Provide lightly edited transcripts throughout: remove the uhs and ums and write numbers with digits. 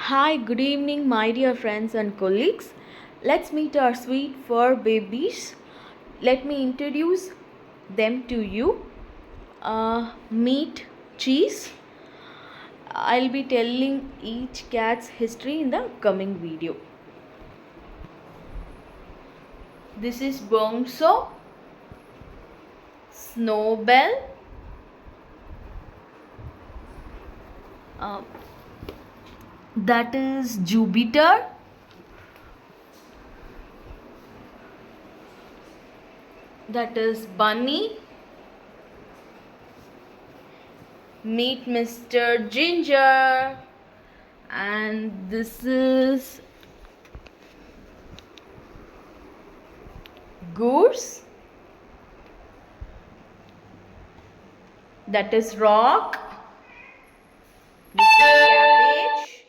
Hi, good evening, my dear friends and colleagues. Let's meet our sweet fur babies. Let me introduce them to you. Meat, cheese. I'll be telling each cat's history in the coming video. This is Bongso, Snowbell, uh, that is Jupiter, that is Bunny. Meet Mr. Ginger, and this is Goose, that is Rock, this is Cabbage,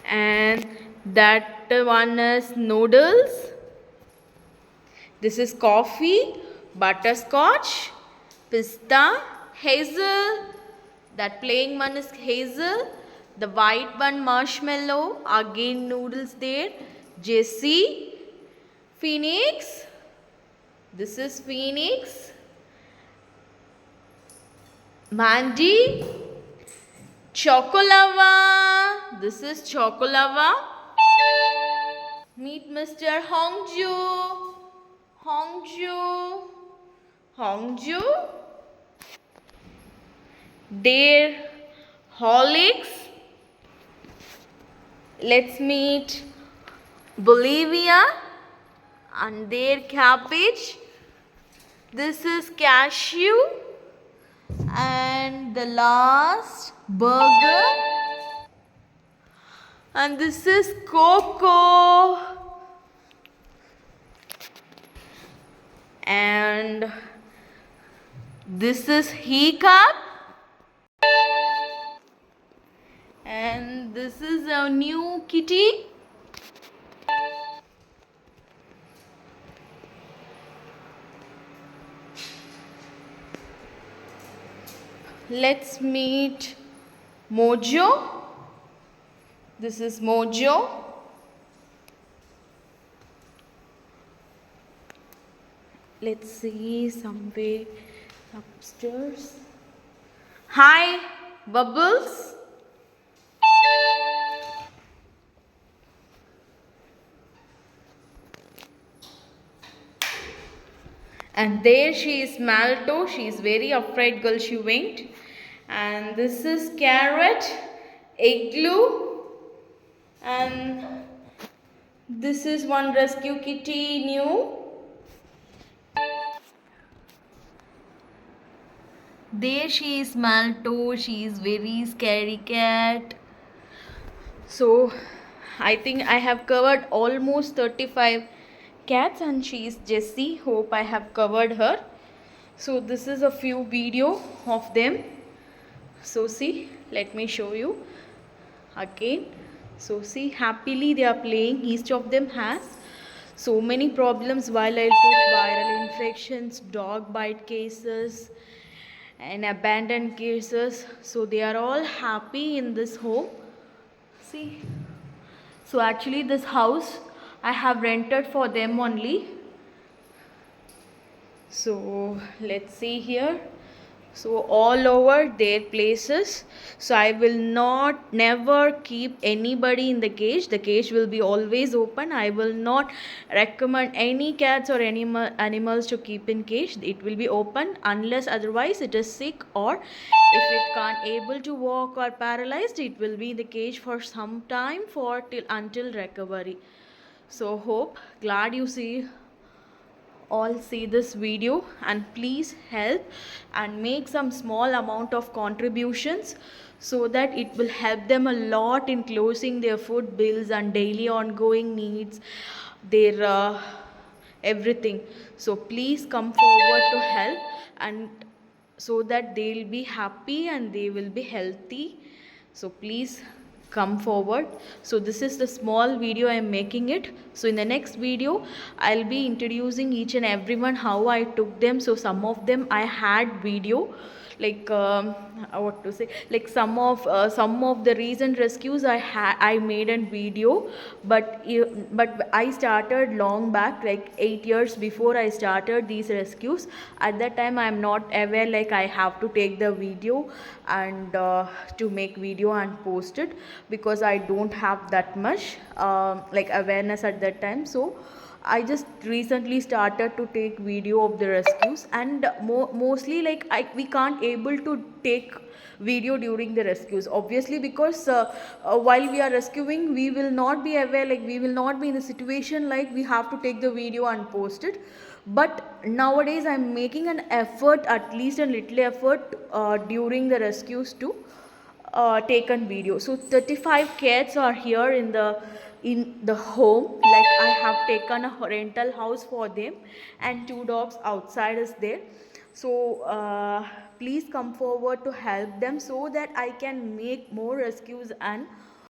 and that one is Noodles. This is Coffee, Butterscotch, Pista, Hazel. That playing one is Hazel. The white one Marshmallow. Again Noodles there. Jessie, Phoenix. This is Phoenix. Mandy, Chocolava. This is Chocolava. Meet Mr. Hongju. Hongju. Hongju. Their Horlicks. Let's meet Bolivia and their Cabbage. This is Cashew. And the last Burger. And this is Coco. And this is Hiccup. And this is a new kitty. Let's meet Mojo. This is Mojo. Let's see somewhere upstairs. Hi, Bubbles. And there she is, Malto. She is very afraid girl, she went. And this is Carrot, Igloo. And this is one rescue kitty new. There she is, Malto. She is very scary cat. So I think I have covered almost 35 cats, and she is Jessie. Hope I have covered her. So this is a few video of them. So see, let me show you again. So see, happily they are playing. Each of them has so many problems while I took viral infections, dog bite cases, and abandoned cases. So they are all happy in this home. See, so actually this house I have rented for them only. So let's see here. So all over their places. So I will not never keep anybody in the cage. The cage will be always open. I will not recommend any cats or animals to keep in cage. It will be open unless otherwise it is sick, or if it can't able to walk or paralyzed, it will be in the cage for some time for till until recovery. So hope glad you see this video, and please help and make some small amount of contributions so that it will help them a lot in closing their food bills and daily ongoing needs, their everything. So please come forward to help, and so that they will be happy and they will be healthy. So please come forward. So this is the small video I am making it. So in the next video I'll be introducing each and everyone how I took them. So some of them I had video, like what to say, like some of the recent rescues I made a video, but I started long back, like 8 years before I started these rescues. At that time I am not aware like I have to take the video and to make video and post it, because I don't have that much like awareness at that time. So I just recently started to take video of the rescues, and mostly like we can't able to take video during the rescues, obviously, because while we are rescuing we will not be aware, like we will not be in the situation like we have to take the video and post it. But nowadays I'm making an effort, at least a little effort during the rescues to taken video. So 35 cats are here in the home, like I have taken a rental house for them, and 2 dogs outside is there. So please come forward to help them so that I can make more rescues and